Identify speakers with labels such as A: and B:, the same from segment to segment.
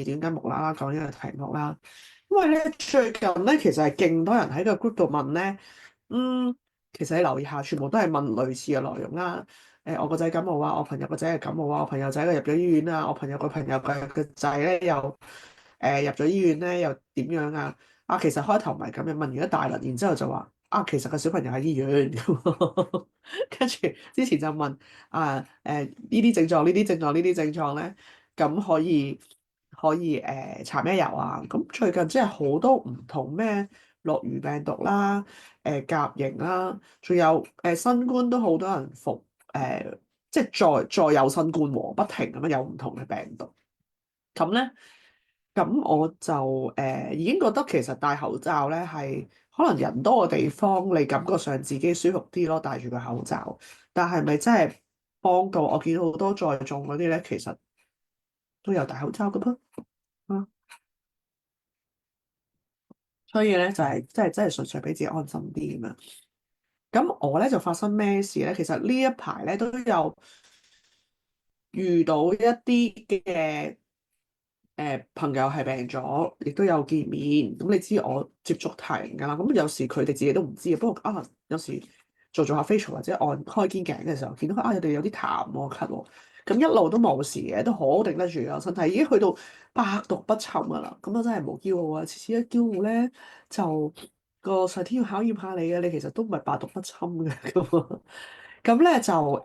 A: 點解無啦啦講呢個題目啦？因為咧最近咧其實係勁多人喺個 group 度問咧，嗯，其實你留意下，全部都係問類似嘅內容啦。我個仔感冒啊，我朋友個仔係感冒啊，我朋友仔佢入咗醫院啊，我朋友個朋友個仔咧又入咗醫院咧，又點樣啊？啊，其實開頭唔係咁樣，問完一大輪，然之後就話啊，其實個小朋友喺醫院，跟住之前就問啊呢啲症狀、呢啲症狀、呢啲症狀咧，咁可以搽咩油啊？咁最近真係好多唔同咩諾如病毒啦、甲型啦，仲有新冠都好多人服即係再有新冠喎，不停咁樣有唔同嘅病毒。咁咧，咁我就已經覺得其實戴口罩咧係可能人多嘅地方，你感覺上自己舒服啲咯，戴住個口罩。但係咪真係幫到？我見好多在眾嗰啲咧，其實都有戴口罩嘅噃。啊，所以咧就係真係純粹俾自己安心啲咁樣。咁我咧就發生咩事咧？其實呢一排咧都有遇到一啲嘅朋友係病咗，亦都有見面。咁你知我接觸太人㗎啦。咁有時佢哋自己都唔知嘅。不過啊，有時做下 facial 或者按開肩頸嘅時候，見到佢啊，佢哋有啲痰喎、咳喎。咁一路都冇事嘅，都好頂得住啊！身體已經去到百毒不侵㗎啦。咁我真係冇驕傲啊！次次一驕傲咧，就個上天要考驗下你嘅。你其實都唔係百毒不侵嘅咁。咁咧就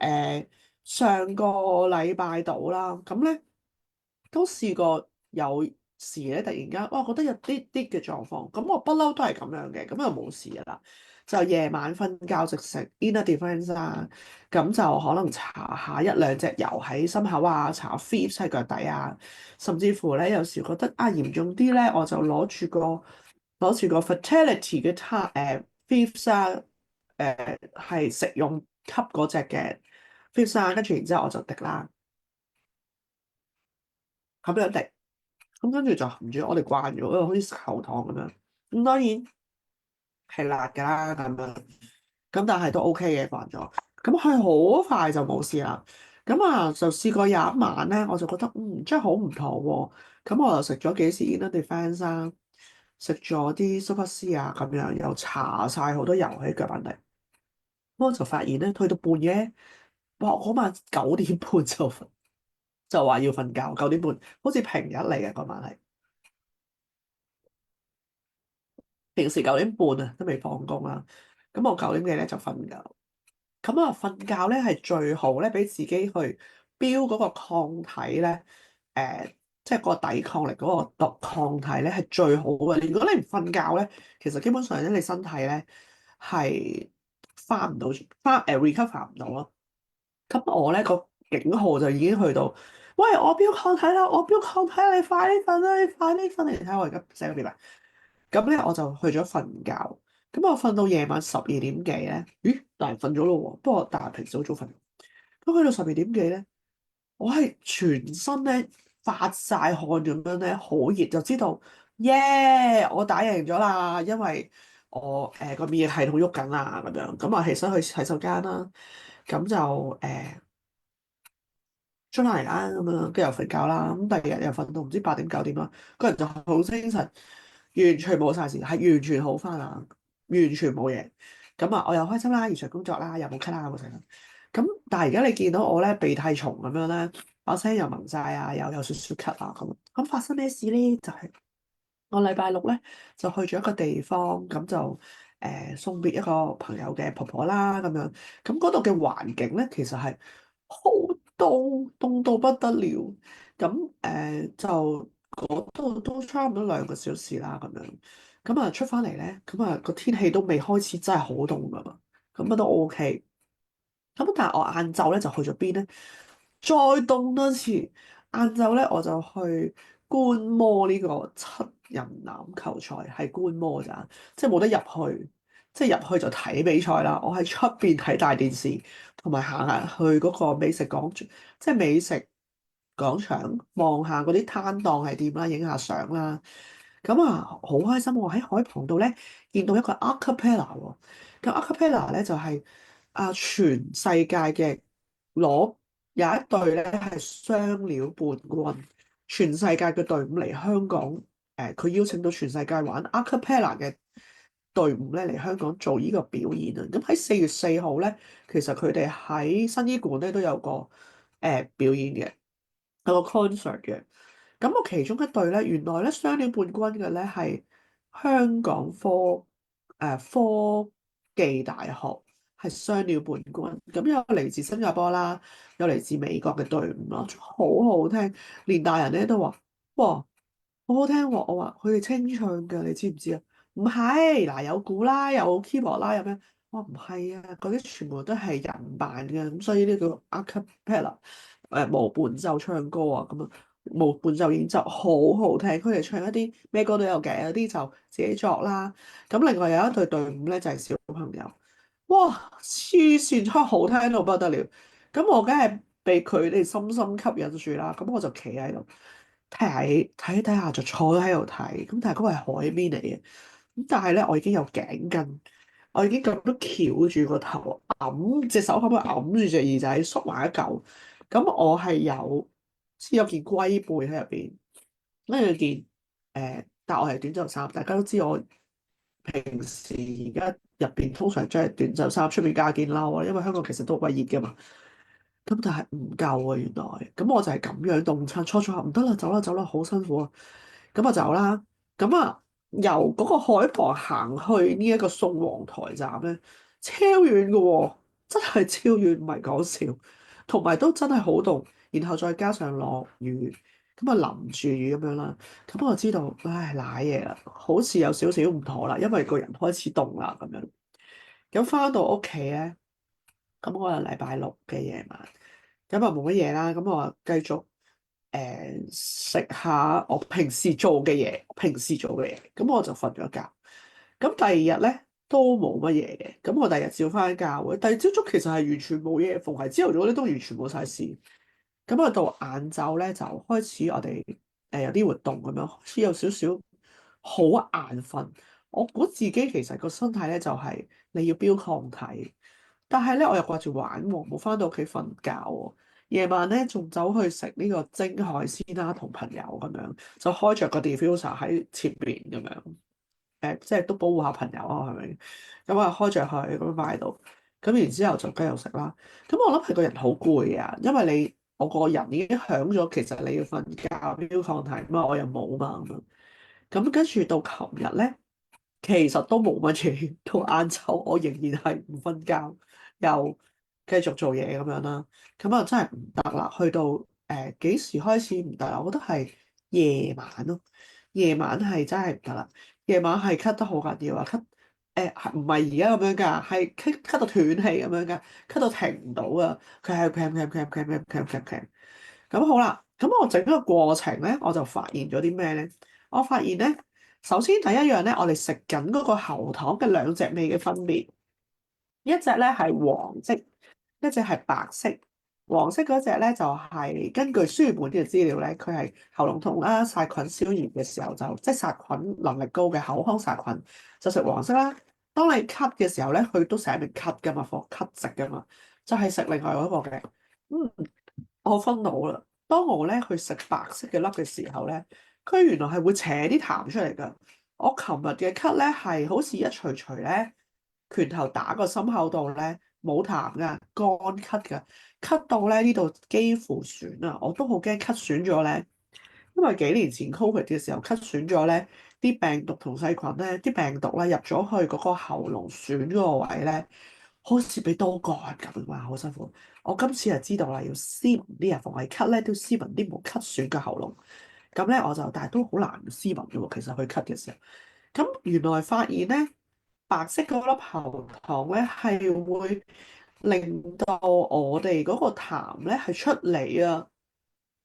A: 上個禮拜到啦。咁咧。都試過有時咧，突然間，哇，覺得有啲啲嘅狀況，咁我不嬲都係咁樣嘅，咁就冇事噶啦。就夜晚瞓覺直食 inner defense 啊，咁就可能搽下一兩隻油喺心口啊，搽下 Fibs 喺腳底啊，甚至乎咧有時覺得啊嚴重啲咧，我就攞住個 fertility 嘅Fibs 啊，係食用吸嗰隻嘅 Fibs 啊，跟住然之後我就滴啦，咁樣滴。咁跟住就含住，我哋慣咗，因為好似食喉糖咁樣。咁當然係辣㗎啦，咁樣。咁但係都 OK 嘅，慣咗。咁佢好快就冇事啦。咁啊，就試過有一晚咧，我就覺得真係好唔妥喎。咁我又食咗幾次 Inner Defense 啊，食咗啲 Super C 啊，咁樣又搽晒好多油喺腳板底。咁我就發現咧，去到半夜，哇！嗰晚9點半就話要瞓覺，9點半，好似平日嚟嘅嗰晚係。平時9點半啊，都未放工啦。咁我9點幾咧就瞓覺。咁啊，瞓覺咧係最好咧，俾自己去標嗰個抗體咧，即係個抵抗力嗰個抗體咧係最好嘅。如果你唔瞓覺咧，其實基本上咧你身體咧係翻唔到recover 唔到咯。咁我咧個警號就已經去到，喂，我標抗體啦，我標抗體啦，你快啲瞓啦，你快啲瞓嚟睇下我而家寫個邊啊！咁咧我就去咗瞓覺，咁我瞓到夜晚12點幾咧，咦，大人瞓咗咯喎，不過大人平時好早瞓。咁去到12點幾咧，我係全身咧發晒汗咁樣咧，好熱，就知道耶，我打贏咗啦，因為我個免疫系統喐緊啦，咁樣，咁啊起身去洗手間啦，咁就出翻嚟啦，咁樣，跟住又瞓覺啦，咁第二日又瞓到唔知8點9點啦，個人就好精神，完全冇晒事，係完全好翻啦，完全冇嘢。咁啊，我又開心啦，完場工作啦，又冇咳啦，冇成啦。咁但係而家你見到我咧鼻涕蟲咁樣咧，把聲又濛晒啊，又有少少咳啊咁發生咩事咧？就係、我禮拜六咧就去咗一個地方，咁就送別一個朋友嘅婆婆啦，咁樣。咁嗰度嘅環境咧，其實係好凍，凍到不得了。咁就嗰度都差唔多2個小時啦，咁樣。咁啊出翻嚟咧，咁啊個天氣都未開始真係好凍噶嘛，咁啊都 OK。咁但係我晏晝咧就去咗邊咧？再凍多次，晏晝咧我就去觀摩呢個7人欖球賽，係觀摩咋，即係冇得入去，即係入去就睇比賽啦。我喺出邊睇大電視，同埋行下去嗰個美食廣場，即係美食廣場望下嗰啲攤檔係點啦，影下相啦。咁啊，好開心喎！喺海旁度咧見到一個 acapella 喎，咁 acapella 咧就係全世界嘅攞有一隊咧係雙料冠軍，全世界嘅隊伍嚟香港，佢邀請到全世界玩 Acapella 嘅隊伍咧嚟香港做呢個表演啊！咁喺4月4號咧，其實佢哋喺新伊館咧都有個表演嘅，有個 concert 嘅。咁我其中一隊咧，原來咧雙料冠軍嘅咧係香港科技大學係雙料冠軍。咁有嚟自新加坡啦，有嚟自美國嘅隊伍咯，好好聽，連大人咧都話：哇！好好聽喎！我話佢哋清唱㗎，你知唔知啊？唔係，嗱有鼓啦，有 keyboard 啦，有咩？我話唔係啊，嗰啲全部都係人扮嘅，咁所以呢個 acapella 無伴奏唱歌啊，咁啊無伴奏演奏好好聽。佢哋唱一啲咩歌都有嘅，有啲就自己作啦。咁另外有一隊隊伍咧就係小朋友，哇黐線，真係好聽到不得了。咁我梗係被佢哋深深吸引住啦。咁我就企喺度。睇下就坐咗喺度睇，咁但係嗰個係海邊嚟嘅，咁但係咧我已經有頸巾，我已經咁都翹住個頭，揞隻手可唔可以揞住隻耳仔縮埋一嚿，咁我係先有件龜背喺入邊，跟住但我係短袖衫，大家都知我平時而家入邊通常着係短袖衫，出面加件褸啊，因為香港其實都好鬼熱噶嘛。咁但係唔夠啊，原來，咁我就係咁樣凍親，初初唔得啦，走啦走啦，好辛苦啊，咁啊走啦，咁啊由嗰個海旁行去呢一個宋皇台站咧，超遠嘅喎，真係超遠，唔係講笑，同埋都真係好凍，然後再加上落雨，咁啊淋住雨咁樣啦，咁我知道，唉，瀨嘢啦，好似有少少唔妥啦，因為個人開始凍啦咁樣，咁翻到屋企咧。咁我係禮拜6嘅夜晚，咁啊冇乜嘢啦，咁我啊繼續食下我平時做嘅嘢，咁我就瞓咗覺。咁第二日咧都冇乜嘢嘅，咁我第二日照翻教會。第二朝早其實係完全冇嘢，逢係朝頭早咧都完全冇晒事。咁啊到晏晝咧就開始我哋有啲活動咁樣，開始有少少好眼瞓。我估自己其實個身體咧就係你要標抗體。但係咧，我又掛住玩喎，冇翻到屋企瞓覺喎。夜晚咧，仲走去食呢個蒸海鮮啦，同朋友咁樣，就開着個 diffuser 喺前邊咁樣，即係都保護下朋友啊，係咪？咁啊，開着佢咁樣擺喺度，咁然之後就繼續食啦。咁我諗係個人好攰啊，因為我個人已經響咗，其實你要瞓覺標抗體嘛，我又冇嘛咁樣。咁跟住到琴日咧。其實都冇乜嘢，到晏晝我仍然係唔瞓覺，又繼續做嘢咁樣啦。咁啊真係唔得啦，去到幾時開始唔得啦？我覺得係夜晚咯，夜晚係真係唔得啦。夜晚係咳得好緊要啊，咳係唔係而家咁樣㗎？係咳到斷氣咁樣㗎，咳到停唔到啊！佢係 cam。咁好啦，咁我整個過程咧，我就發現咗啲咩咧？我發現咧。首先第一樣咧，我哋食緊嗰個喉糖嘅兩隻味嘅分別，一隻咧係黃色，一隻係白色。黃色嗰隻咧就係根據書本嘅資料咧，佢係喉嚨痛啦、殺菌消炎嘅時候就即係殺菌能力高嘅口腔殺菌，就食黃色啦。當你咳嘅時候咧，佢都寫明咳噶嘛，放咳食噶嘛，就係食另外嗰個嘅。嗯，我分到啦。當我咧去食白色嘅粒嘅時候咧，佢原來係會扯啲痰出嚟㗎。我琴日嘅咳咧係好似一錘錘咧，拳頭打個心口度咧，冇痰㗎，乾咳㗎，咳到咧呢度幾乎損啊！我都好驚咳損咗咧，因為幾年前 Covid 嘅時候咳損咗咧，啲病毒同細菌咧，啲病毒咧入咗去嗰個喉嚨損嗰個位咧，好似俾刀割咁啊，好辛苦。我今次就知道啦，要斯文啲啊，逢係咳咧都斯文啲，冇咳損嘅喉嚨。咁咧我就，但係都好難斯文嘅喎，其實佢咳嘅時候。咁原來發現咧，白色嗰粒喉糖咧係會令到我哋嗰個痰咧係出嚟啊，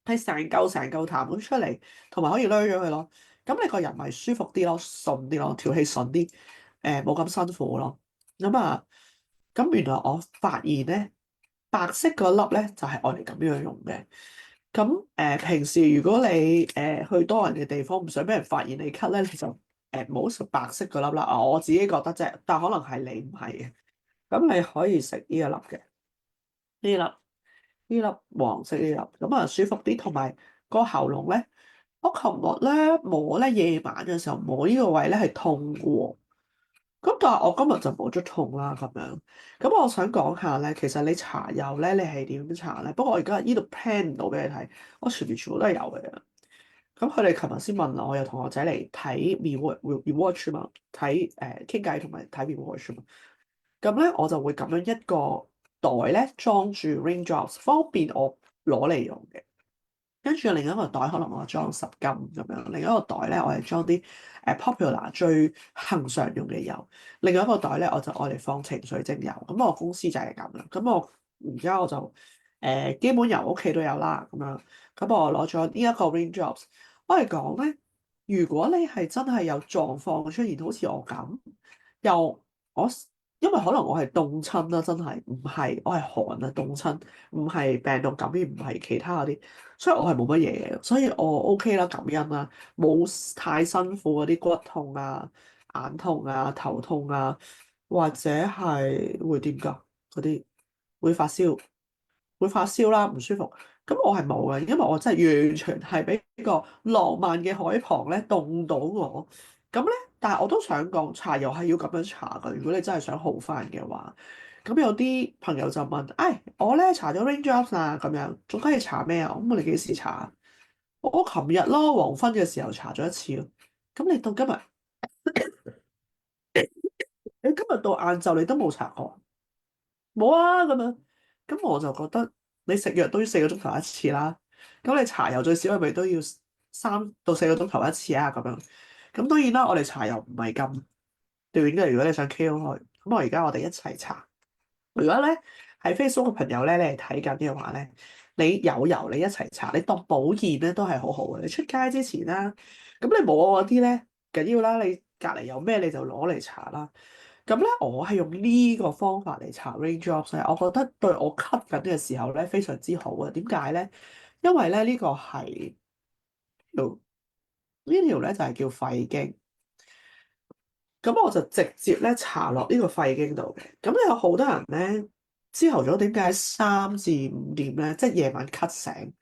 A: 係成嚿痰咁出嚟，同埋可以攣咗佢咯。咁你個人咪舒服啲咯，順啲咯，條氣順啲，冇咁辛苦咯。咁原來我發現咧，白色嗰粒咧就係我哋咁樣用嘅。咁平時如果你去多人嘅地方，唔想俾人發現你咳咧，你就唔好食白色嗰粒啦。我自己覺得啫，但可能係你唔係嘅。咁你可以食呢一粒嘅，呢粒黃色呢粒，咁啊舒服啲，同埋個喉嚨咧我琴日咧摸咧夜晚嘅時候摸呢個位咧係痛嘅喎，咁但係我今日就冇咗痛啦咁樣。咁我想講下咧，其實你搽油咧，你係點搽咧？不過我而家呢度 plan 唔到俾你睇，我前面全部都係油嚟嘅。咁佢哋琴日先問我，我有同學仔嚟睇 rewatch 嘛，睇傾偈同埋睇 rewatch 嘛。咁咧我就會咁樣一個袋咧裝住 raindrops，方便我攞嚟用嘅。跟住另一個袋可能我裝10斤咁樣，另一個袋咧我係裝啲popular 最恒常用嘅油，另外一個袋咧我就愛嚟放情緒精油。咁我公司就係咁啦。咁我而家我就基本油屋企都有啦，咁樣。咁我攞咗呢一個 raindrops，我嚟講咧，如果你係真係有狀況出現，好似我咁，又我因為可能我係凍親啦，真係唔係我係寒啊凍親，唔係病毒感染，唔係其他嗰啲。所以我係冇乜嘢嘅，所以我 OK 啦，感恩啦，冇太辛苦嗰啲骨痛啊、眼痛啊、頭痛啊，或者係會點㗎？嗰啲會發燒，會發燒啦，唔舒服。咁我係冇嘅，因為我真係完全係俾個浪漫嘅海旁咧凍到我。咁咧，但係我都想講，搽油係要咁樣搽㗎。如果你真係想好翻嘅話，咁有啲朋友就問：，唉，我咧搽咗 raindrops 啊，咁樣仲可以搽咩啊？咁我哋幾時搽啊？我琴日咯，黃昏嘅時候搽咗一次咯。咁你到今日，你今日到晏晝你都冇搽過？冇啊，咁樣。咁我就覺得你食藥都要4個鐘頭一次啦。咁你搽油最少係咪都要3到4個鐘頭一次啊？咁樣。咁當然啦，我哋搽油唔係咁短嘅。如果你想 KO 佢，咁我哋一齊搽。如果咧喺 Facebook 嘅朋友咧，你係睇緊嘅話咧，你有油你一齊搽，你當保健咧都係好好嘅。你出街之前啦，咁你冇我嗰啲咧緊要啦，你隔離有咩你就攞嚟搽啦。咁咧我係用呢個方法嚟搽 raindrops 咧，我覺得對我咳緊嘅時候咧非常之好啊。點解咧？因為咧呢個係條呢條咧就係叫肺經。咁我就直接咧搽落呢個肺經度嘅。咁有好多人咧，朝頭早點解3至5點咧，即係夜晚咳醒？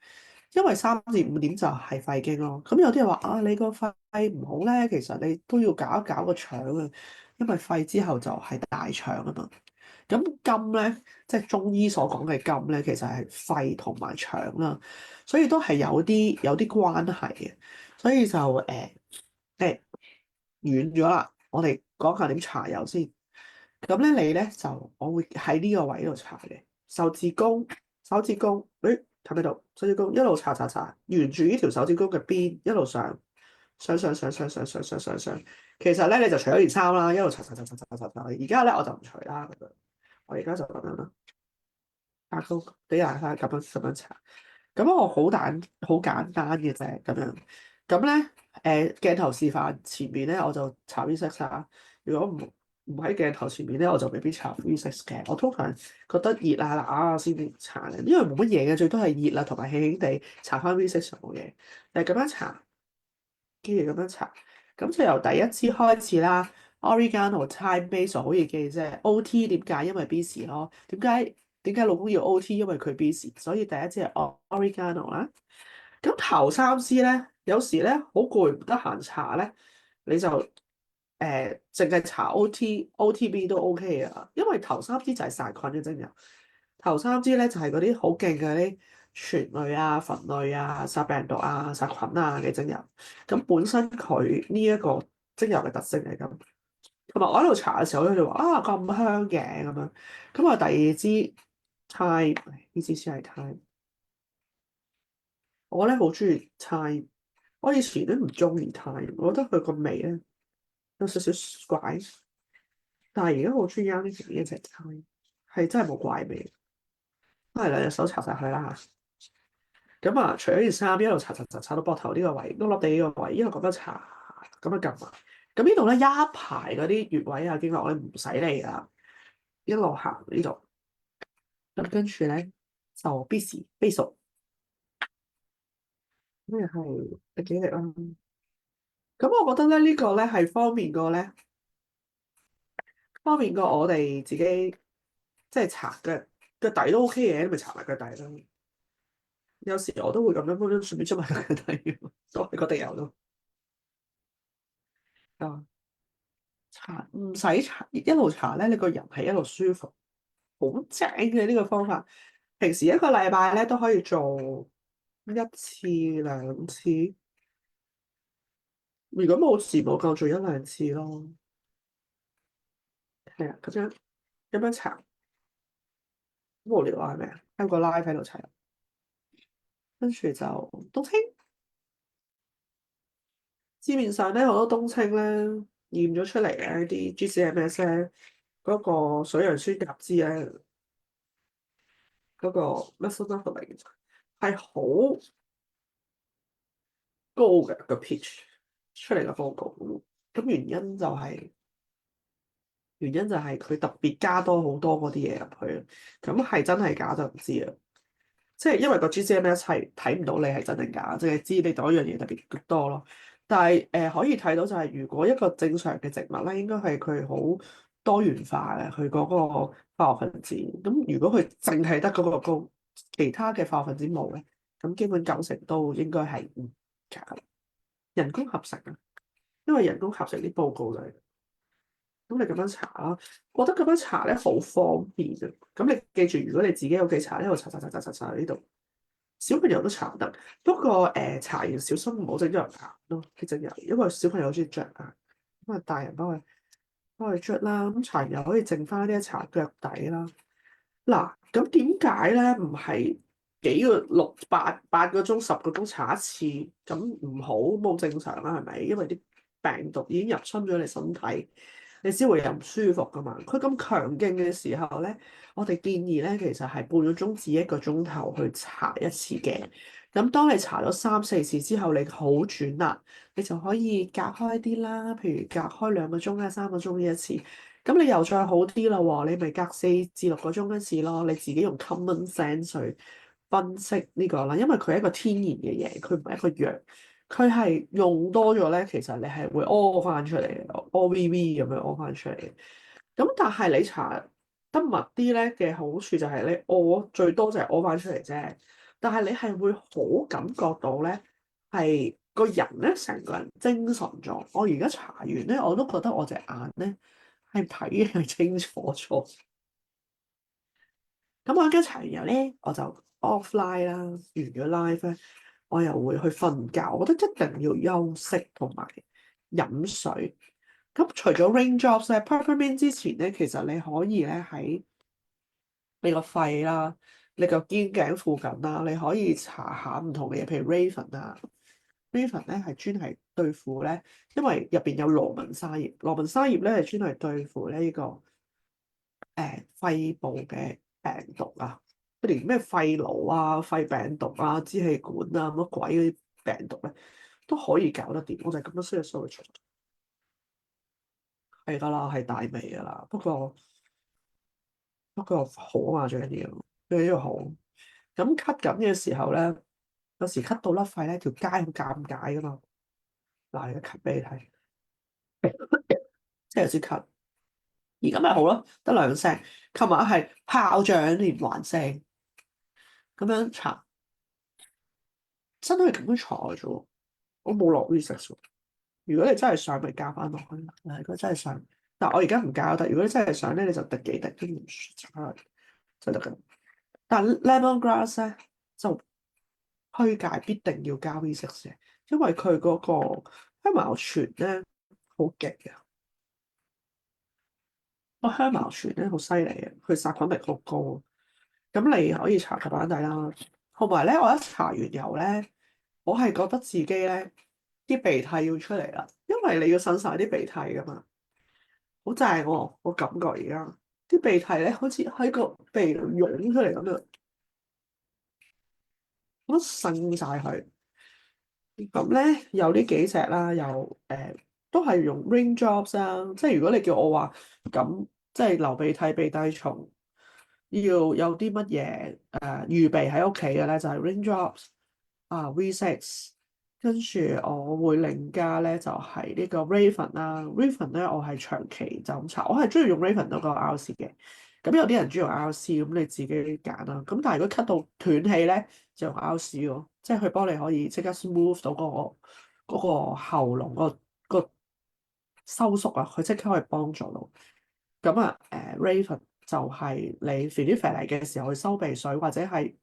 A: 因為3至5點就係肺經咯。咁有啲人話啊，你個肺唔好咧，其實你都要搞一搞個腸啊，因為肺之後就係大腸啊嘛。咁金咧，即係中醫所講嘅金咧，其實係肺同埋腸啦，所以都係有啲關係嘅。所以就誒遠咗啦。我哋講下點搽油先。咁咧，你咧就我會喺呢個位度搽嘅。手指公，誒睇唔睇到？手指公一路搽，沿住呢條手指公嘅邊一路上。其實咧，你就除咗件衫啦，一路搽。而家咧我就唔除啦，咁樣。我而家就咁樣啦，牙膏俾大家咁樣搽。咁我好簡單嘅啫，咁樣。咁咧，鏡頭示範前面咧，我就搽 V6 啦。如果唔喺鏡頭前面咧，我就未必搽 V6 嘅。我通常覺得熱啊嗱先至搽嘅，因為冇乜嘢嘅，最多係熱啦，同埋輕輕地搽翻 V6 就冇嘢。但係咁樣搽，跟住咁樣搽，咁就由第一支開始啦。Oregano Time Base 好易記啫。OT 點解？因為 busy 咯。點解老公要 OT？因為佢 busy。所以第一支係 Oregano 啦。咁頭三支咧，有時咧好攰唔得閒搽咧，你就淨係搽 OTB 都 OK 啊。因為頭三支就係殺菌嘅精油，頭三支咧就係嗰啲好勁嘅啲醛類啊、酚類啊、殺病毒啊、殺菌啊嘅精油。咁本身佢呢一個精油嘅特性係咁。同埋我喺度搽嘅時候咧，就話啊咁香嘅咁樣。咁啊第二支 Thyme，呢支先係 Thyme。我咧好中意 Thyme，我以前咧唔中意 Thyme，我覺得佢個味咧有少少怪。但係而家好中意啱呢隻 Thyme，係真係冇怪味。都係兩隻手搽晒佢啦。咁啊，除咗件衫一路搽到膊頭呢個位，碌碌地呢個位，一路咁樣搽，咁樣撳埋。咁呢度咧一排嗰啲穴位啊經絡咧唔使理啦，一路行呢度。咁跟住咧就必時飛熟，咩係幾力啦？咁我覺得咧呢個咧係方便過我哋自己即係搽腳底都 OK 嘅，咪搽埋腳底啦。有時我都會咁樣幫順便出埋佢睇，都係覺得有咯。啊，搽唔使搽，一路搽咧，你個人係一路舒服，好正嘅呢個方法。平時一個禮拜咧都可以做1次2次，如果冇事冇夠做1兩次咯。係啊，咁樣搽，好無聊啊，係咪啊？開個 live 喺度搽，跟住就冬青。市面上咧好多冬青咧驗咗出嚟嘅啲 GCMS 咧，嗰個水楊酸甲酯咧，嗰個 Mesonafil 係好高嘅個 pitch 出嚟嘅報告。咁原因就係佢特別加多好多嗰啲嘢入去，咁係真係假就唔知啦。即係因為個 GCMS 係睇唔到你係真定假，淨係知你嗰樣嘢特別多咯。但係可以睇到就係，如果一個正常嘅植物咧，應該係佢好多元化嘅，佢嗰個化學分子。咁如果佢淨係得嗰個高，其他嘅化學分子冇咧，咁基本90%都應該係假嘅，人工合成啊。因為人工合成啲報告就係咁，你咁樣查啦，我覺得咁樣查咧好方便啊。咁你記住，如果你自己有屋企查，一路查喺呢度。小朋友都搽得，不過搽完小心唔好整咗入牙咯，佢整入，因為小朋友好中意捽牙，咁啊大人幫佢捽啦，咁搽完又可以剩翻啲搽腳底啦。嗱，咁點解咧唔係幾個8個鐘10個鐘搽一次咁唔好冇正常啦？係咪？因為啲病毒已經入侵咗你身體，你先會有唔舒服噶嘛。佢咁強勁嘅時候咧，我哋建議咧其實係半個鐘至1個鐘頭去搽一次嘅。咁當你搽咗3、4次之後，你好轉啦，你就可以隔開啲啦，譬如隔開2個鐘啊3個鐘呢一次。咁你又再好啲啦喎，你咪隔4至6個鐘一次咯。你自己用 common sense 去分析呢個啦，因為佢係一個天然嘅嘢，佢唔係一個藥，佢係用多咗咧，其實你係會屙翻出嚟嘅，OVV 咁樣屙翻出嚟嘅。咁但係你搽得密啲咧嘅好處就係你屙最多就係屙翻出嚟啫，但係你係會好感覺到咧係個人咧成個人精神咗。我而家搽完咧，我都覺得我隻眼咧〜係睇嘅係清楚咗，咁我而家搽完油咧，我就 offline 啦，完咗 live 咧，我又會去瞓覺。我覺得一定要休息同埋飲水。咁除咗 raindrops 咧，peppermint 之前咧，其實你可以咧喺你個肺啦、你個肩頸附近啦，你可以搽下唔同嘅嘢，譬如 Raven 啊。Raven 咧係專係對付咧，因為入邊有羅文沙葉，羅文沙葉咧係專係對付呢個肺部嘅病毒啊，佢連咩肺癆啊、肺病毒啊、支氣管啊乜鬼嗰啲病毒咧都可以搞得掂。我就係咁樣需要掃除，係噶啦，係大味噶啦。不過好啊，最緊要好。咁咳緊嘅時候咧，有時咳到甩肺咧，條街好尷尬噶嘛。嗱，而家咳俾你睇。即係有支咳，而家咪好咯，得2聲。琴晚係炮仗連環聲，咁樣搽，真係咁樣搽啫喎。我冇落 research 喎。如果你真係想，咪加翻落去。如果真係想，但我而家唔加得。如果你真係想咧，你就滴幾滴跟住搽就得㗎。但 lemongrass 咧就推介必定要加 research 嘅，因為佢嗰個香茅醛咧好勁嘅。個香茅醛咧好犀利嘅，佢殺菌力好高。咁你可以搽腳板底啦，同埋咧，我一搽完油咧，我係覺得自己咧啲鼻涕要出嚟啦，因為你要擤晒啲鼻涕噶嘛，好正喎！我感覺而家啲鼻涕咧，好似喺個鼻度湧出嚟咁樣，我擤晒佢。咁咧有呢幾隻啦，又都係用 raindrops 啦，即係如果你叫我話咁，即係流鼻涕、鼻涕蟲。要有啲乜嘢預備喺屋企嘅咧，就係 raindrops 啊 V6，跟住我會另加咧就係呢個 Raven 啦。Raven 咧我係長期就咁搽，我係中意用 Raven 嗰個 RC 嘅。咁有啲人中意用 RC，咁你自己揀啦。咁但係如果咳到斷氣咧，就用 RC 咯，即係佢幫你可以即刻 smooth 到嗰個喉嚨個收縮啊，佢即刻可以幫助到。咁啊，Raven 就係你肥啲肥嚟嘅時候去收鼻水，或者係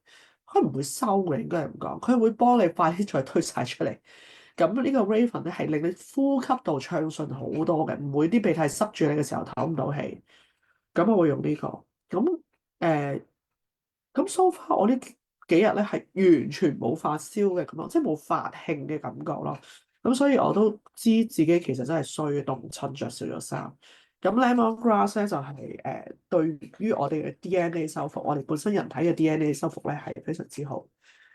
A: 佢唔會收嘅，應該係咁講，佢會幫你快啲再推晒出嚟。咁呢個 Raven 咧係令你呼吸道暢順好多嘅，唔會啲鼻涕塞住你嘅時候唞唔到氣。咁我會用呢個。咁誒，咁 so far 我呢幾日咧係完全冇發燒嘅咁咯，即係冇發慶嘅感覺咯。咁所以我都知自己其實真係衰凍親着少咗衫。咁 lemongrass 咧就係、對於我哋嘅 DNA 修復，我哋本身人體嘅 DNA 修復咧係非常之好。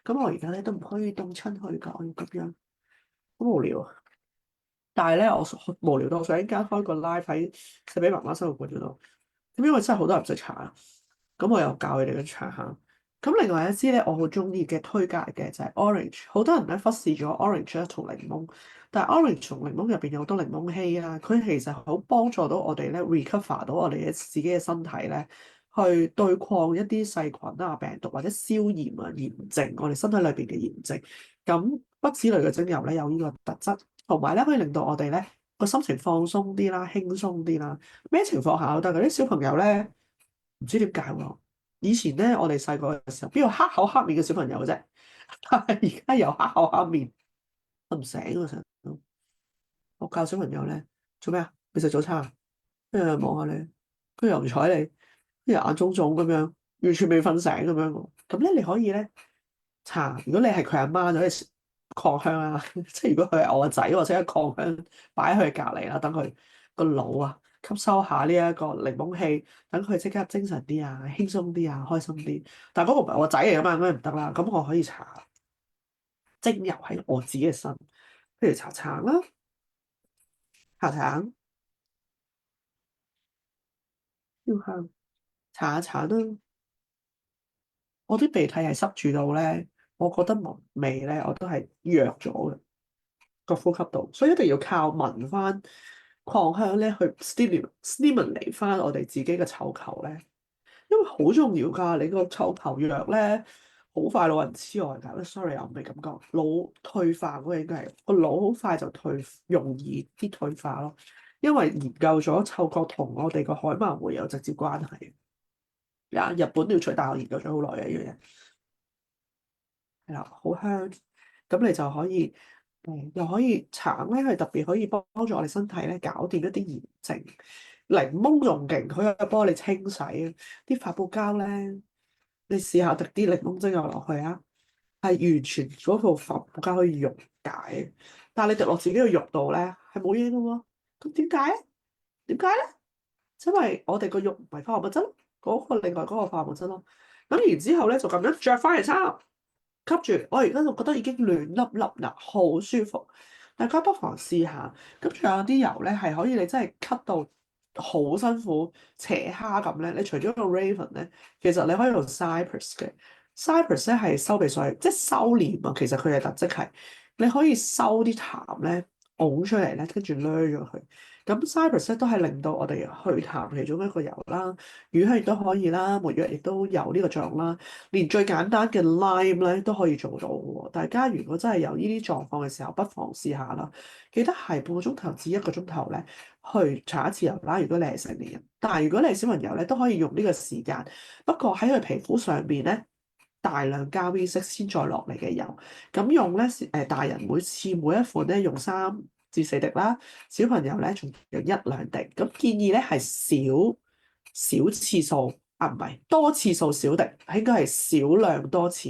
A: 咁我而家咧都唔可以凍親佢㗎，我要咁樣好無聊啊！但係咧，我無聊到我想一間開個 live 喺寫俾媽媽生活館嗰度。咁因為真係好多人唔識搽，咁我又教佢哋去搽下。咁另外一支咧，我好中意嘅推介嘅就係 orange。好多人咧忽視咗 orange 咧同檸檬，但係 orange 同檸檬入邊有好多檸檬烯啊，佢其實好幫助到我哋咧 recover 到我哋嘅自己嘅身體咧，去對抗一啲細菌啊、病毒或者消炎啊、炎症，我哋身體裏邊嘅炎症。咁不子類嘅精油咧有呢個特質，同埋咧可以令到我哋咧個心情放鬆啲啦、輕鬆啲啦。咩情況下都得嘅。啲小朋友咧唔知點解喎。以前咧我哋細個嘅時候，邊有黑口黑面嘅小朋友嘅啫？但係而家有黑口黑面，我唔醒啊成日都。我教小朋友咧做咩啊？你食早餐啊？跟住又望下你，跟住又唔睬你，跟住眼腫腫咁樣，完全未瞓醒咁樣喎。咁咧你可以咧搽，如果你係佢阿媽就可以擴香啊。即係如果佢係我個仔，或者係擴香擺喺佢隔離啦，等佢個腦啊吸收下呢一個檸檬氣，等佢即刻精神啲啊、輕鬆啲啊、開心啲。但係嗰個唔係我仔嚟㗎嘛，咁樣唔得啦。咁我可以搽精油喺我自己嘅身，譬如搽橙啦、搽橙、要香、搽下橙啦。我啲鼻涕係塞住到咧，我覺得聞味咧我都係弱咗嘅個呼吸道，所以一定要靠聞翻擴香咧去 stimulate 翻我哋自己嘅嗅球咧，因為好重要㗎。你個嗅球弱咧，好快老人痴呆㗎。sorry 啊，我唔係咁講，腦退化嗰個應該係個腦好快就容易啲退化咯。因為研究咗嗅覺同我哋個海馬回有直接關係。啊，日本鳥取大學研究咗好耐嘅一樣嘢。係啦，好香，咁你就可以，又可以橙咧，係特別可以幫助我哋身體咧搞掂一啲炎症。檸檬仲勁，佢可以幫你清洗啊。啲發泡膠咧，你試下滴啲檸檬精油落去啊，係完全嗰部發泡膠可以溶解。但係你滴落自己嘅肉度咧，係冇嘢嘅喎。咁點解咧？點解咧？因為我哋個肉唔係化學物質，嗰個另外嗰個化學物質咯。咁然之後咧，就咁樣着翻嚟衫。吸住，我而家就覺得已經暖粒粒啦，好舒服。大家不妨試下。咁仲有啲油咧，係可以你真係吸到好辛苦，斜蝦咁咧。你除咗用 Raven 咧，其實你可以用 Cypress 嘅。Cypress 咧係收鼻水，即係收斂啊。其實佢嘅特質係你可以收啲痰咧，嘔出嚟咧，跟住掠咗佢。咁 Cypress 咧都係令到我哋去痰其中一個油啦，乳香亦都可以啦，沒藥亦都有呢個作用啦。連最簡單嘅 lime 咧都可以做到嘅喎。大家如果真係有呢啲狀況嘅時候，不妨試下啦。記得係半個鐘頭至一個鐘頭咧，去搽一次油啦。如果你係成年人，但係如果你係小朋友咧，都可以用呢個時間。不過喺佢皮膚上邊咧，大量加 V 色先再落嚟嘅油。咁用咧大人每一款咧用3至4滴啦，小朋友咧仲用1-2滴。咁建議咧係少次數。啊，唔係多次數少滴，應該係少量多次，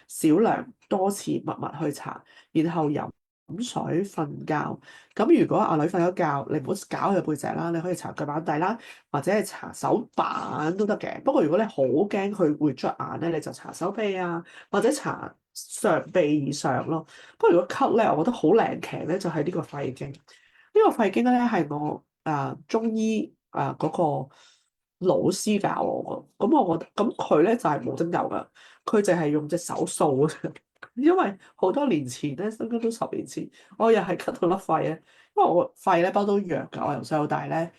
A: 少量多次密密去搽，然後飲水瞓覺。咁如果阿女瞓咗覺，你唔好搞佢背脊啦，你可以搽腳板底啦，或者係搽手板都得嘅。不過如果你好驚佢會捽眼咧，你就搽手臂啊，或者搽上臂以上咯。不過如果咳咧，我覺得好靈奇咧，就係呢個肺經。呢個肺經咧係我中醫嗰個老師教我嘅。咁我覺得咁佢咧就係冇精油噶，佢淨係用隻手掃嘅。因為好多年前咧，應該都10年前，我又係咳到甩肺咧。因為我肺咧包都弱㗎，我由細到大咧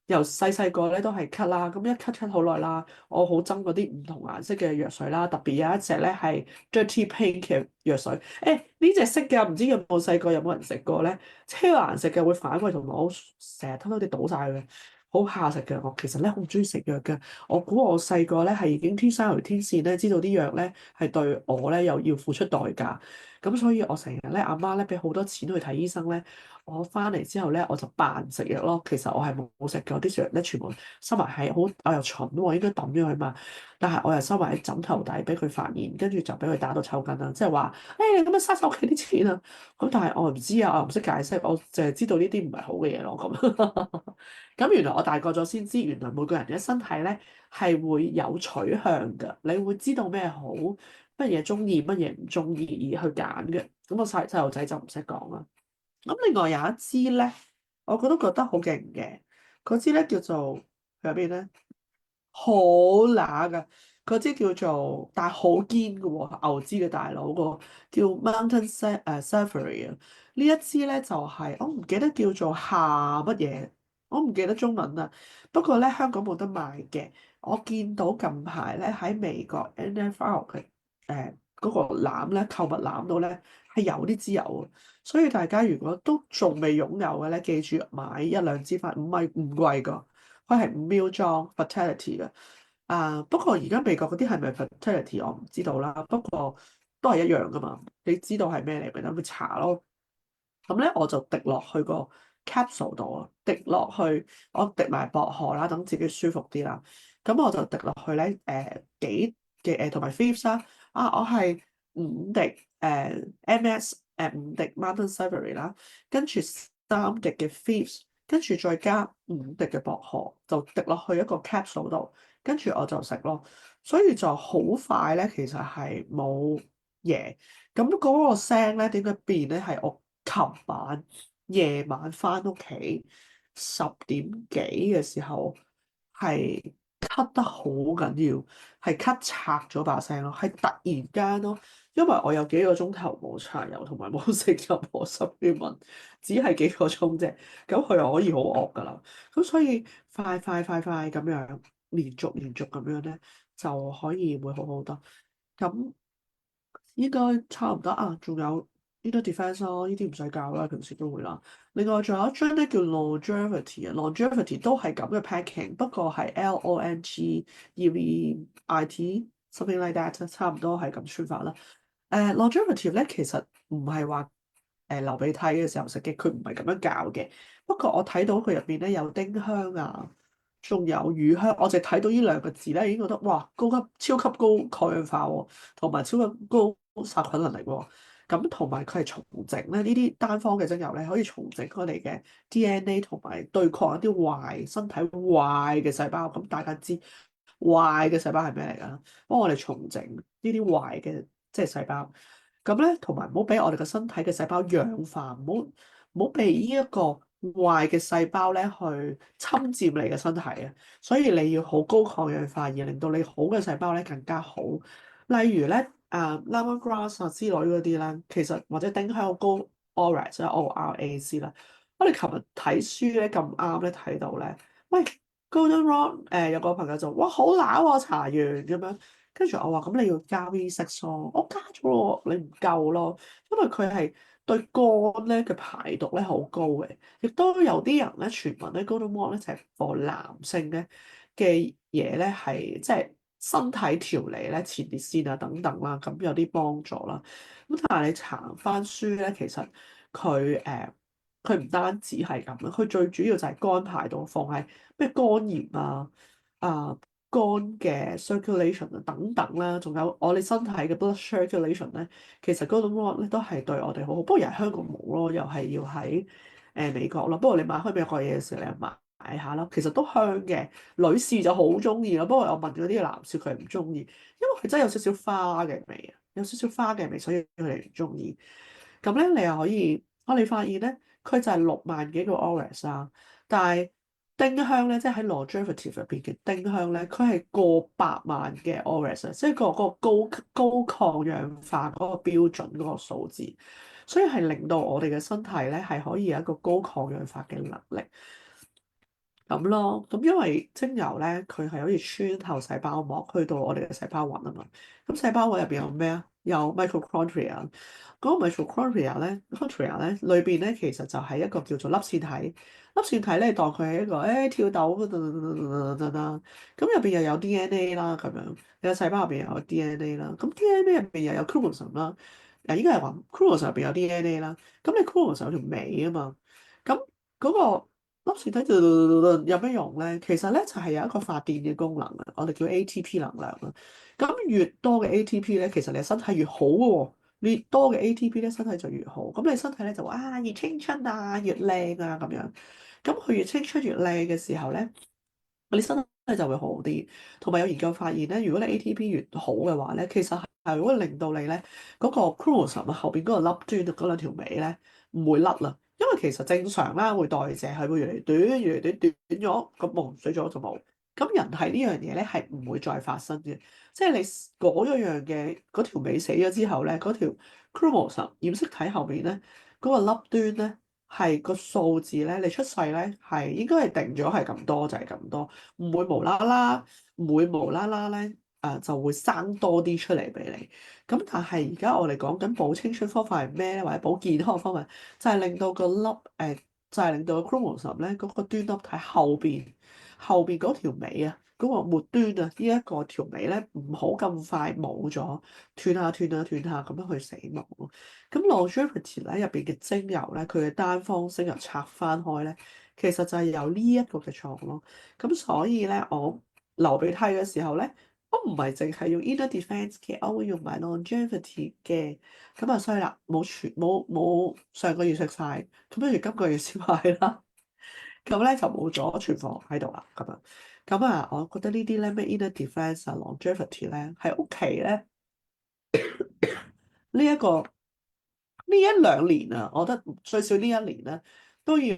A: 由細細個咧都係咳啦，咁一咳好耐啦，我好憎嗰啲唔同顏色嘅藥水啦，特別有一隻咧係 Dirty Pink 嘅藥水，誒呢隻色嘅唔知有冇細個有冇人食過咧？超難食嘅會反胃同埋我成日偷偷哋倒晒佢，好怕食嘅。我其實咧好中意食藥嘅，我估我細個咧係已經天生條天線咧，知道啲藥咧係對我咧又要付出代價，咁所以我成日咧阿媽咧俾好多錢去睇醫生咧。我翻嚟之後咧，我就扮食藥咯。其實我係冇食嘅，啲藥咧全部收埋喺好，我又蠢喎，應該抌咗佢嘛。但係我又收埋喺枕頭底，俾佢發現，跟住就俾佢打到抽筋啦。即係話，誒你咁樣嘥晒屋企啲錢啊！咁但係我唔知啊，我又唔識解釋，我淨係知道呢啲唔係好嘅嘢咯。咁咁原來我大個咗先知，原來每個人嘅身體咧係會有取向㗎，你會知道咩好，乜嘢中意，乜嘢唔中意而去揀嘅。咁我細路仔就唔識講啦。咁另外有一支咧，我覺得好勁嘅，嗰支咧叫做喺入邊咧，好乸噶，嗰支叫做但係好堅嘅喎，牛脂嘅大佬個叫 Safari 啊，呢一支咧就係、我唔記得叫做夏乜嘢，我唔記得中文啦。不過咧香港冇得賣嘅，我見到近排咧喺美國 NFL 嘅嗰個籃咧購物籃度咧係有啲支油啊。所以大家如果都仲未擁有嘅咧，記住買一兩支翻，唔貴噶，佢係5 ml 裝 Vitality 嘅。啊，不過而家美國嗰啲係咪 Vitality 我唔知道啦，不過都係一樣噶嘛。你知道係咩嚟咪等佢查咯。咁咧我就滴落去個 capsule 度啊，滴落去我滴埋薄荷啦，等自己舒服啲啦。咁我就滴落去咧，幾嘅同埋 Fifth 啦，我係5滴MS 5滴 Mountain Savory 啦，跟住3滴嘅 Fifth，跟住再加5滴嘅薄荷，就滴落去一個 capsule 度，跟住我就食咯。所以就好快咧，其實係冇嘢。咁嗰個聲咧點解變咧？係我琴晚夜晚翻屋企10點幾嘅時候，係咳得好緊要，係咳拆咗把聲咯，係突然間咯，因為我有幾個鐘頭冇搽油同埋冇食任何濕氣物，只係幾個鐘啫，咁佢又可以好惡噶啦，咁所以快咁樣連續咁樣咧，就可以會好好多。咁應該差唔多啊，仲有呢啲 defense 咯，呢啲唔使教啦，平時都會啦。另外仲有一張咧叫 longevity 啊，longevity 都係咁嘅 packing，不過係 longevity something like that，差唔多係咁穿法啦。longevity 咧其實唔係話流鼻涕嘅時候食嘅，佢唔係咁樣教嘅。不過我睇到佢入邊咧有丁香啊，仲有乳香，我淨係睇到呢兩個字咧已經覺得哇，高級超級高抗氧化喎，同埋超級高殺菌能力喎。咁同埋佢係重整咧，呢啲單方嘅精油咧可以重整我哋嘅 DNA 同埋對抗一啲身體壞嘅細胞。咁大家知壞嘅細胞係咩嚟㗎？幫我哋重整呢啲壞嘅即係細胞。咁咧，同埋唔好俾我哋個身體嘅細胞氧化，唔好被呢一個壞嘅細胞咧去侵佔你嘅身體啊！所以你要好高抗氧化，而令到你好嘅細胞咧更加好。例如咧，lemongrass 啊之類嗰啲啦，其實或者丁香膏 Orac 啦，ORAC 啦，我哋琴日睇書咧咁啱咧睇到咧，喂 Goldenrod 有個朋友就哇好乸喎，搽完咁樣。跟住我話咁你要加 V6咯，我加咗咯，你唔夠咯，因為佢係對肝咧嘅排毒咧好高嘅，亦都有啲人咧傳聞咧 Golden Malt 咧就係 for 男性咧嘅嘢咧係即係身體調理咧前列腺啊等等啦，咁有啲幫助啦。咁但係你查翻書咧，其實佢唔單止係咁樣，佢最主要就係肝排毒放喺咩肝炎啊。肝嘅 circulation 啊等等啦，仲有我哋身體嘅 blood circulation 咧，其實嗰種 rod 咧都係對我哋好好。不過而喺香港冇咯，又係要喺美國咯。不過你買開美國嘢嘅時候，你又買下咯。其實都香嘅，女士就好中意咯。不過我問嗰啲男士佢係唔中意，因為佢真係有少少花嘅味啊，有少少花嘅味，所以佢哋唔中意。咁咧，你又可以，我哋發現咧，佢就係6萬幾個 Aureus 啦，但係丁香咧，即係喺 longevity 入邊嘅丁香咧，佢係過百萬嘅 Aureus 啊，即係個高抗氧化嗰個標準嗰個數字，所以係令到我哋嘅身體咧係可以有一個高抗氧化嘅能力。咁咯，咁因為精油咧，佢係好似穿透細胞膜，去到我哋嘅細胞核啊嘛。咁細胞核入邊有咩啊？有 mitochondria。嗰個 mitochondria 咧裏邊咧其實就係一個叫做粒線體。粒線體咧當佢係一個跳豆啦，咁入邊又有 DNA 啦，咁樣你個細胞入邊又有 DNA 啦。咁 DNA 入邊又有 chromosome 啦。嗱，應該係話 chromosome 入邊有 DNA 啦。咁你 chromosome 有條尾啊嘛。咁嗰個粒線體有咩用咧？其實咧就係有一個發電嘅功能啊，我哋叫 ATP 能量啊。咁越多嘅 ATP 咧，其實你身體越好嘅喎。越多嘅 ATP 咧，身體就越好。咁你身體咧就會越青春啊，越靚啊咁樣。咁佢越青春越靚嘅時候咧，你身體就會好啲。同埋有研究發現咧，如果你 ATP 越好嘅話咧，其實係會令到你咧嗰個 chromosome 後邊嗰個粒端嗰兩條尾咧唔會甩啦。因為其實正常啦，會代謝係會越嚟越短，越嚟越短，短咗咁冇水咗就冇。咁人體呢樣嘢咧係唔會再發生嘅。即係你嗰一樣嘅嗰條尾死咗之後咧，嗰條 chromosome 染色體後面咧嗰個粒端咧係個數字咧，你出世咧係應該係定咗係咁多就係咁多，唔會無啦啦，唔會無啦啦咧就會生多啲出嚟俾你。咁但係而家我哋講緊保青春方法係咩咧？或者保健康嘅方法就係令到個粒就係令到個 chromosome 咧嗰個端粒體後邊嗰條尾啊。嗰個末端啊，呢一個條尾咧，唔好咁快冇咗，斷下咁樣去死亡咯。咁 longevity 咧入邊嘅精油咧，佢嘅單方精油拆翻開咧，其實就係有呢一個嘅作用咯。咁所以咧，我流鼻涕嘅時候咧，我唔係淨係用 inner defense 嘅，我會用埋 longevity 嘅。咁啊衰啦，冇上個月食晒，咁不如今個月先買啦。咁咧就冇咗存貨喺度啦，咁樣。咁啊，我覺得呢啲咧咩 inner defense 啊 longevity 咧喺屋企咧呢一個呢一兩年啊，我覺得最少呢一年咧都要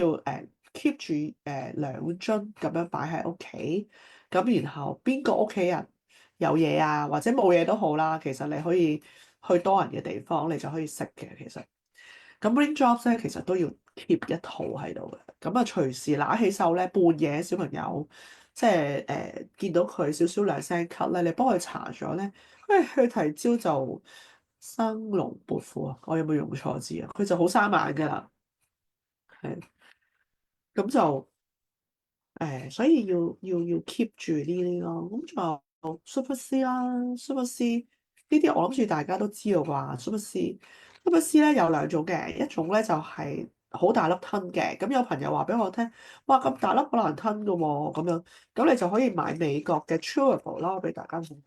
A: keep 住兩樽咁樣擺喺屋企。咁然後邊個屋企人有嘢啊，或者冇嘢都好啦，其實你可以去多人嘅地方，你就可以食嘅其實。咁 raindrops 咧，其實都要 keep 一套喺度嘅。咁啊，隨時揦起手咧，半夜小朋友即係見到佢少少兩聲咳咧，你幫佢搽咗咧，佢提朝就生龍活虎啊！我有冇用錯字啊？佢就好生猛㗎啦，係咁就所以要 keep 住呢啲咯。咁仲有 Super C 啦，Super C 呢啲我諗住大家都知道啩。Super C 咧有兩種嘅，一種咧就係好大粒吞嘅。咁有朋友話俾我聽，哇咁大粒好難吞㗎喎，咁樣咁你就可以買美國嘅 Chewable 啦，我俾大家睇。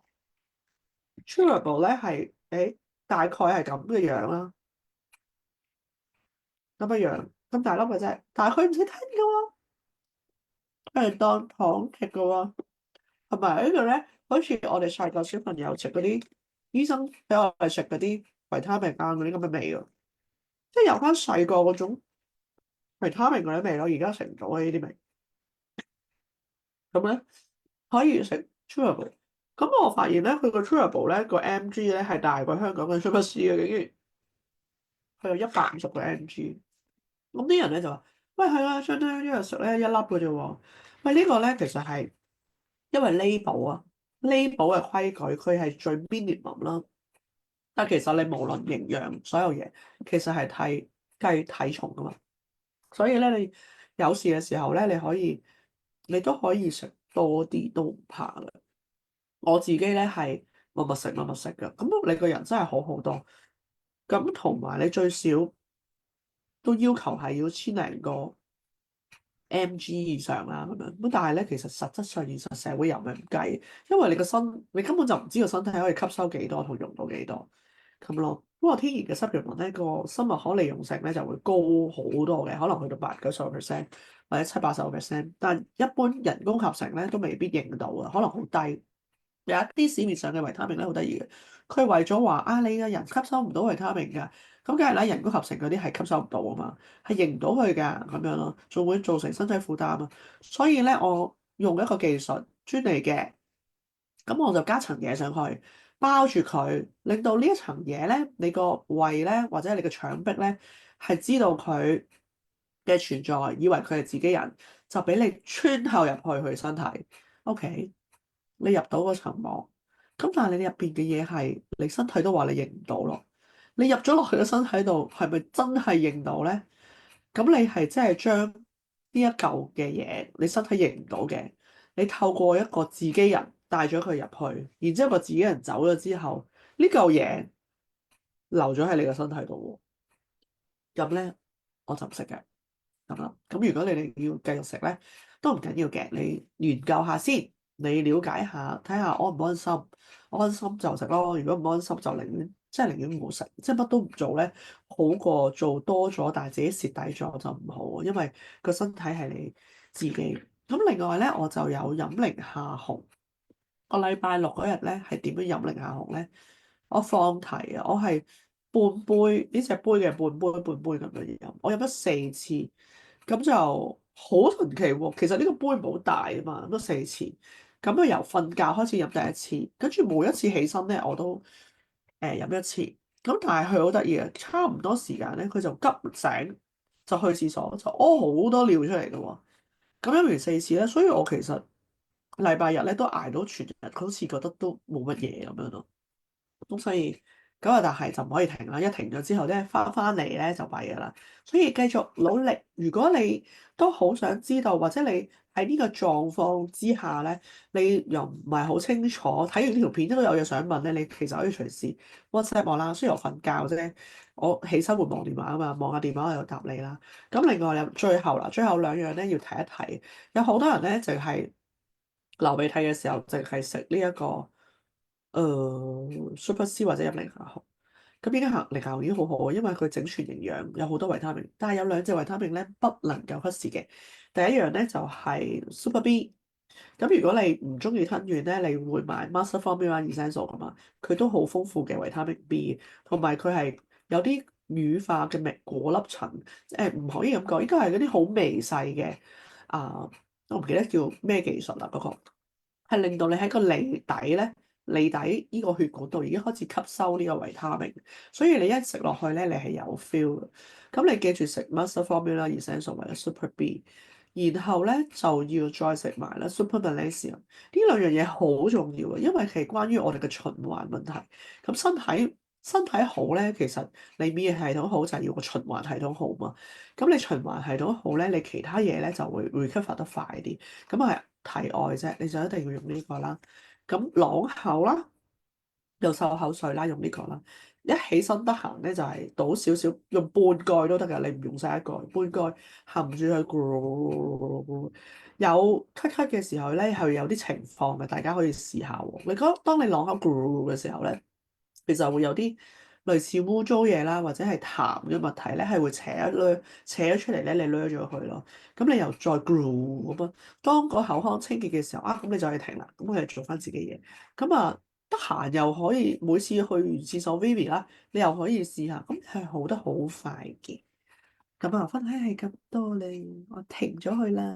A: Chewable 咧係大概係咁嘅樣啦，咁嘅樣咁大粒嘅啫，但係佢唔使吞㗎喎，佢係當糖食㗎喎。同埋呢度咧，好似我哋細個小朋友食嗰啲醫生俾我哋食嗰啲維他命啊嗰啲咁嘅味㗎，即係有翻細個嗰種維他命嗰啲味咯。而家食唔到啊呢啲味，咁咧可以食 chewable。咁我發現咧，佢個 chewable 咧個 mg 咧係大過香港嘅 Super C 嘅，竟然佢有150個 mg。咁啲人咧就話：喂，係啊，相當於一日食咧一粒嘅啫喎。喂，呢個咧其實係因為 label 啊，label 嘅規矩，佢係最 minimum 啦。但其實你無論營養所有嘢，其實係計體重噶嘛。所以咧，你有事嘅時候咧，你都可以食多啲，都唔怕嘅。我自己咧係密密食嘅，咁你個人真係好好多。咁同埋你最少都要求係要1000零個 mg 以上啦，咁樣。咁但係咧，其實實質上現實社會又唔係咁計，因為你根本就唔知個身體可以吸收幾多同用到幾多。咁咯，不過天然嘅濕潤咧，個生物可利用性咧就會高好多嘅，可能去到80-90%或者70-80%，但一般人工合成咧都未必認到啊，可能好低。有一啲市面上嘅維他命咧好得意嘅，佢為咗話你嘅人吸收唔到維他命㗎，咁梗係啦，人工合成嗰啲係吸收唔到啊嘛，係認唔到佢㗎咁樣咯，仲會造成身體負擔啊。所以咧，我用一個技術專利嘅。咁我就加層嘢上去，包住佢，令到呢一層嘢咧，你個胃咧或者你個腸壁咧係知道佢嘅存在，以為佢係自己人，就俾你穿透入去佢身體。OK，你入到嗰層膜，咁但係你入邊嘅嘢係你身體都話你認唔到咯。你入咗落去嘅身體度，係咪真係認到咧？咁你係真係將呢一嚿嘅嘢，你身體認唔到嘅，你透過一個自己人帶咗佢入去，然之後個自己人走咗之後，呢嚿嘢留咗喺你個身體度喎。咁咧，我就唔食嘅。咁啦，咁如果你哋要繼續食咧，都唔緊要嘅。你研究下先，你了解下，睇下安唔安心。安心就食咯，如果唔安心就寧願唔好食，即係乜都唔做咧，好過做多咗，但係自己蝕底咗就唔好，因為個身體係你自己。咁另外咧，我就有飲零下紅。個禮拜六嗰日咧係點樣飲零下紅咧？我放題啊，我係半杯呢隻杯嘅半杯咁樣飲，我飲咗4次。咁就好神奇喎。其實呢個杯唔好大啊嘛，咁都4次。咁啊由瞓覺開始飲第一次，跟住每一次起身咧我都飲一次。咁但係佢好得意啊，差唔多時間咧佢就急醒就去廁所就屙好多尿出嚟嘅喎。咁飲完4次咧，所以我其實禮拜日咧都捱到全日，好似覺得都冇乜嘢咁樣咯。咁所以咁啊，但係就唔可以停啦。一停咗之後咧，翻嚟咧就弊㗎啦。所以繼續努力。如果你都好想知道，或者你喺呢個狀況之下咧，你又唔係好清楚，睇完呢條片都有嘢想問咧，你其實可以隨時 WhatsApp 我啦。雖然我瞓覺啫，我起身會望電話啊嘛，望下電話我又答你啦。咁另外有最後啦，最後兩樣咧要提一提。有好多人咧淨係流鼻涕嘅時候，淨係食呢一個。Super C 或者飲零下紅，咁依家行零下紅已經好好啊，因為佢整全營養，有好多維他命。但係有兩隻維他命咧不能夠忽視嘅。第一樣咧就係 Super B。咁如果你唔中意吞丸咧，你會買 Master Formula Essential 噶嘛？佢都好豐富嘅維他命 B，同埋佢係有啲乳化嘅果粒層，唔可以咁講，應該係嗰啲好微細嘅啊，我唔記得叫咩技術啦嗰個。係令到你喺個脷底咧，脷底呢個血管度已經開始吸收呢個維他命，所以你一食落去咧，你係有 feel 嘅。咁你記住食 Master Formula Essential 或者 Super B，然後咧就要再食埋啦 Super Magnesium。呢兩樣嘢好重要嘅，因為係關於我哋嘅循環問題。咁身體好咧，其實你免疫系統好就係要個循環系統好嘛。咁你循環系統好咧，你其他嘢咧就會 recover 得快啲。咁係題外啫，你就一定要用呢個啦。咁朗口啦，又漱口水啦，用呢個啦。一起身得閒咧，就係倒少少，用半蓋都得㗎。你唔用晒一蓋，半蓋含住佢，有咳咳嘅時候咧，係有啲情況嘅，大家可以試下喎。你覺當你朗口嘅時候咧，其實會有啲類似污糟嘢啦，或者係痰嘅物體咧，係會扯咗出嚟咧，你掠咗佢咯。咁你又再 grow 咁樣，當個口腔清潔嘅時候啊，咁你就可以停啦。咁我哋做翻自己嘢。咁啊，得閒又可以每次去完廁所 Vivi 啦，你又可以試下，咁係好得好快嘅。咁啊，分享係咁多你，我停咗佢啦。